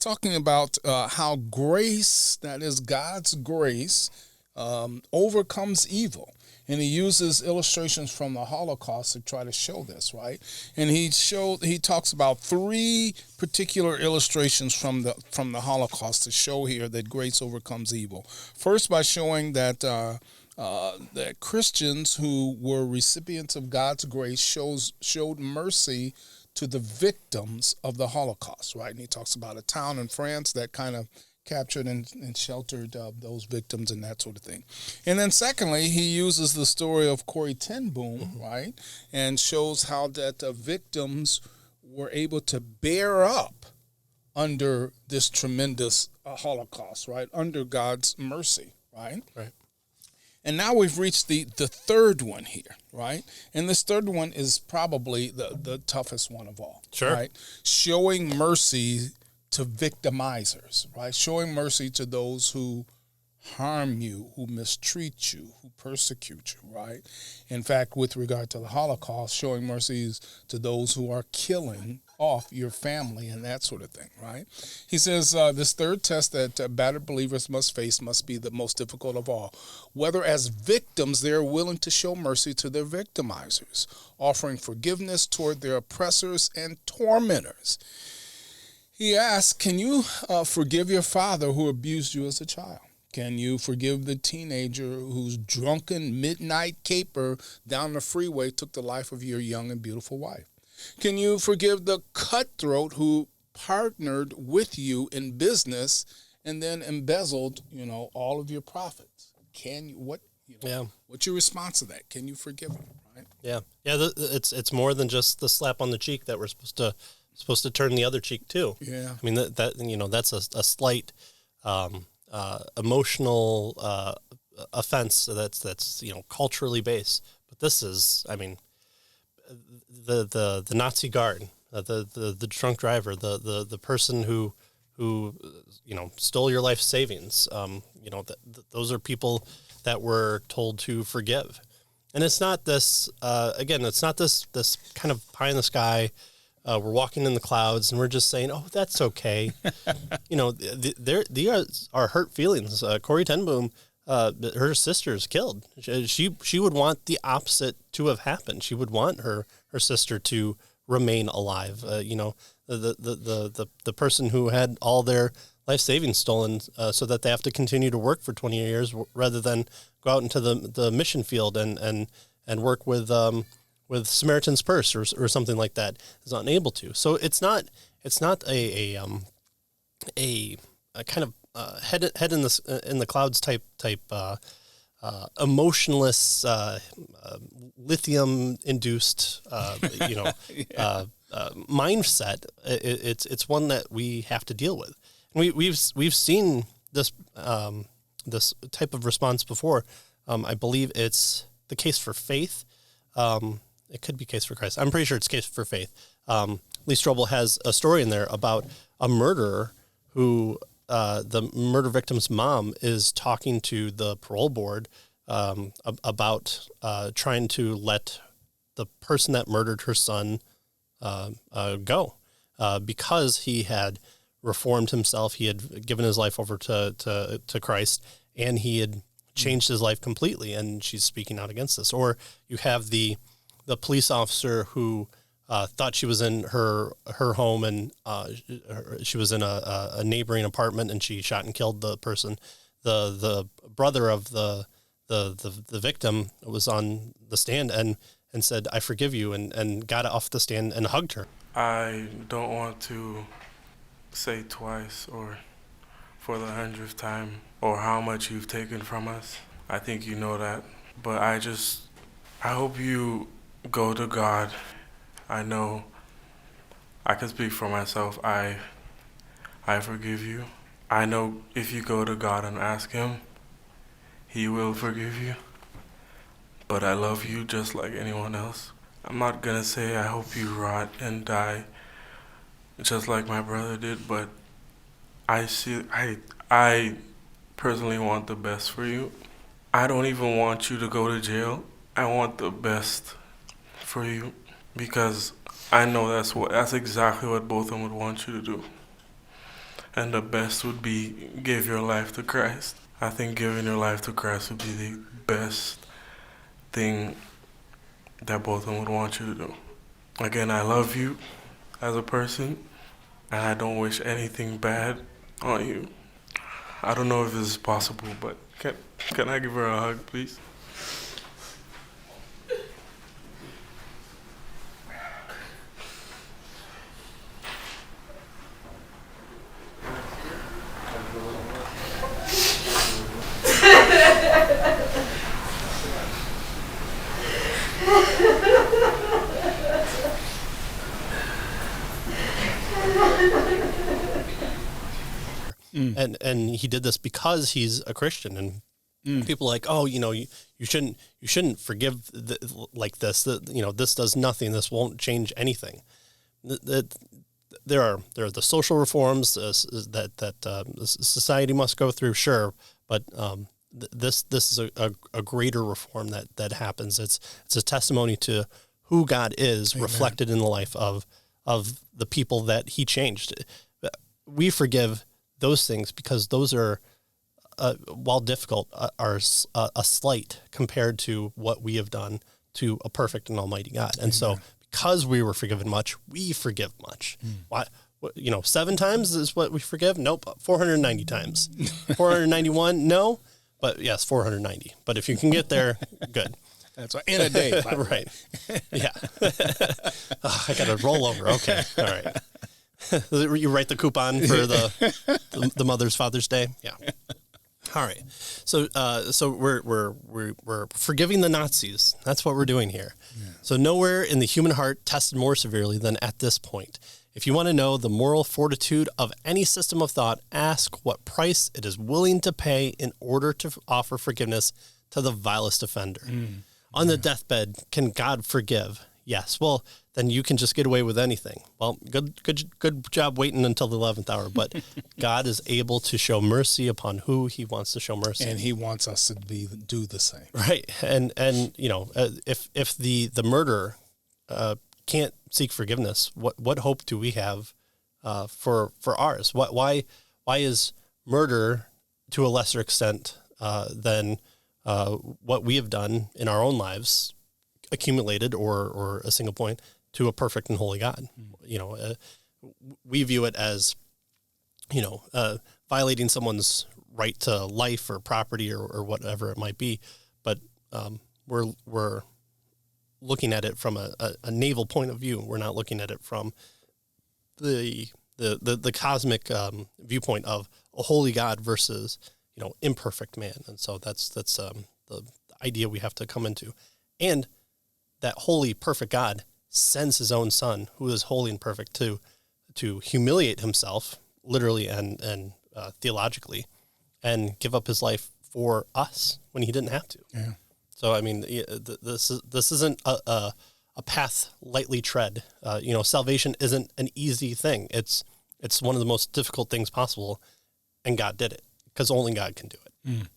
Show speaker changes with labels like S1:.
S1: talking about how grace, that is God's grace, overcomes evil. And he uses illustrations from the Holocaust to try to show this, right? And he talks about three particular illustrations from the Holocaust to show here that grace overcomes evil. First, by showing that that Christians who were recipients of God's grace showed mercy to the victims of the Holocaust, right? And he talks about a town in France that kind of captured and sheltered those victims and that sort of thing. And then secondly, he uses the story of Corrie ten Boom, right, and shows how that victims were able to bear up under this tremendous Holocaust, right, under God's mercy, right?
S2: Right.
S1: And now we've reached the third one here, right? And this third one is probably the toughest one of all,
S2: Sure.
S1: right? Showing mercy to victimizers, right? Showing mercy to those who harm you, who mistreat you, who persecute you, right? In fact, with regard to the Holocaust, showing mercies to those who are killing off your family and that sort of thing, right? He says this third test that battered believers must face must be the most difficult of all. Whether as victims they are willing to show mercy to their victimizers, offering forgiveness toward their oppressors and tormentors. He asks, can you forgive your father who abused you as a child? Can you forgive the teenager whose drunken midnight caper down the freeway took the life of your young and beautiful wife? Can you forgive the cutthroat who partnered with you in business and then embezzled, all of your profits? Can you What's your response to that? Can you forgive him? Right?
S2: Yeah. It's more than just the slap on the cheek that we're supposed to turn the other cheek too.
S1: Yeah.
S2: I mean that's a slight emotional offense that's culturally based. But this is, I mean, the Nazi guard, the drunk driver, the person who stole your life savings. Those are people that were told to forgive, and it's not this. Again, it's not this kind of pie in the sky. We're walking in the clouds, and we're just saying, "Oh, that's okay." These are hurt feelings. Corrie ten Boom, her sister is killed. She would want the opposite to have happened. She would want her sister to remain alive. The person who had all their life savings stolen, so that they have to continue to work for 20 years rather than go out into the mission field and work with Samaritan's Purse or something like that, is unable to. So it's not a kind of head in the clouds type emotionless lithium induced mindset. It's one that we have to deal with. And we've seen this this type of response before. I believe it's the case for faith. It could be case for Christ. I'm pretty sure it's case for faith. Lee Strobel has a story in there about a murderer who the murder victim's mom is talking to the parole board about trying to let the person that murdered her son go because he had reformed himself. He had given his life over to Christ, and he had changed his life completely, and she's speaking out against this. Or you have the police officer who thought she was in her home, and she was in a neighboring apartment, and she shot and killed the person. The brother of the victim was on the stand and said, "I forgive you," and got off the stand and hugged her.
S3: I don't want to say twice or for the 100th time or how much you've taken from us. I think you know that. But I hope you go to God. I know I can speak for myself. I forgive you. I know if you go to God and ask Him, He will forgive you. But I love you just like anyone else. I'm not gonna say I hope you rot and die just like my brother did, but I personally want the best for you. I don't even want you to go to jail. I want the best for you because I know that's exactly what both of them would want you to do. And the best would be give your life to Christ. I think giving your life to Christ would be the best thing that both of them would want you to do. Again, I love you as a person, and I don't wish anything bad on you. I don't know if this is possible, but can I give her a hug, please?
S2: And he did this because he's a Christian, and people are like, oh, you shouldn't forgive like this. This does nothing. This won't change anything. There are the social reforms that society must go through, sure, but this is a greater reform that happens. It's a testimony to who God is. Amen. Reflected in the life of the people that He changed. We forgive those things because those are, while difficult, are a slight compared to what we have done to a perfect and almighty God. And so because we were forgiven much, we forgive much. Why? 7 times is what we forgive? Nope. 490 times. 491? No. But yes, 490. But if you can get there, good.
S1: That's right. In a day.
S2: Right. Yeah. I got to roll over. Okay. All right. You write the coupon for the Mother's Father's Day. Yeah. All right. So we're forgiving the Nazis. That's what we're doing here. Yeah. So nowhere in the human heart tested more severely than at this point. If you want to know the moral fortitude of any system of thought, ask what price it is willing to pay in order to offer forgiveness to the vilest offender. On the deathbed, can God forgive? Yes. Well, then you can just get away with anything. Well, good job waiting until the 11th hour. But God is able to show mercy upon who He wants to show mercy,
S1: and He wants us to do the same.
S2: Right. And if the murderer can't seek forgiveness, what hope do we have for ours? Why is murder to a lesser extent than what we have done in our own lives, accumulated or a single point, to a perfect and holy God? We view it as violating someone's right to life or property or whatever it might be, but we're looking at it from a naval point of view. We're not looking at it from the cosmic viewpoint of a holy God versus imperfect man. And so that's the idea we have to come into. And that holy, perfect God sends His own Son, who is holy and perfect, to humiliate Himself, literally and theologically, and give up His life for us when He didn't have to. Yeah. So I mean, this isn't a path lightly tread. Salvation isn't an easy thing. It's one of the most difficult things possible, and God did it because only God can do it.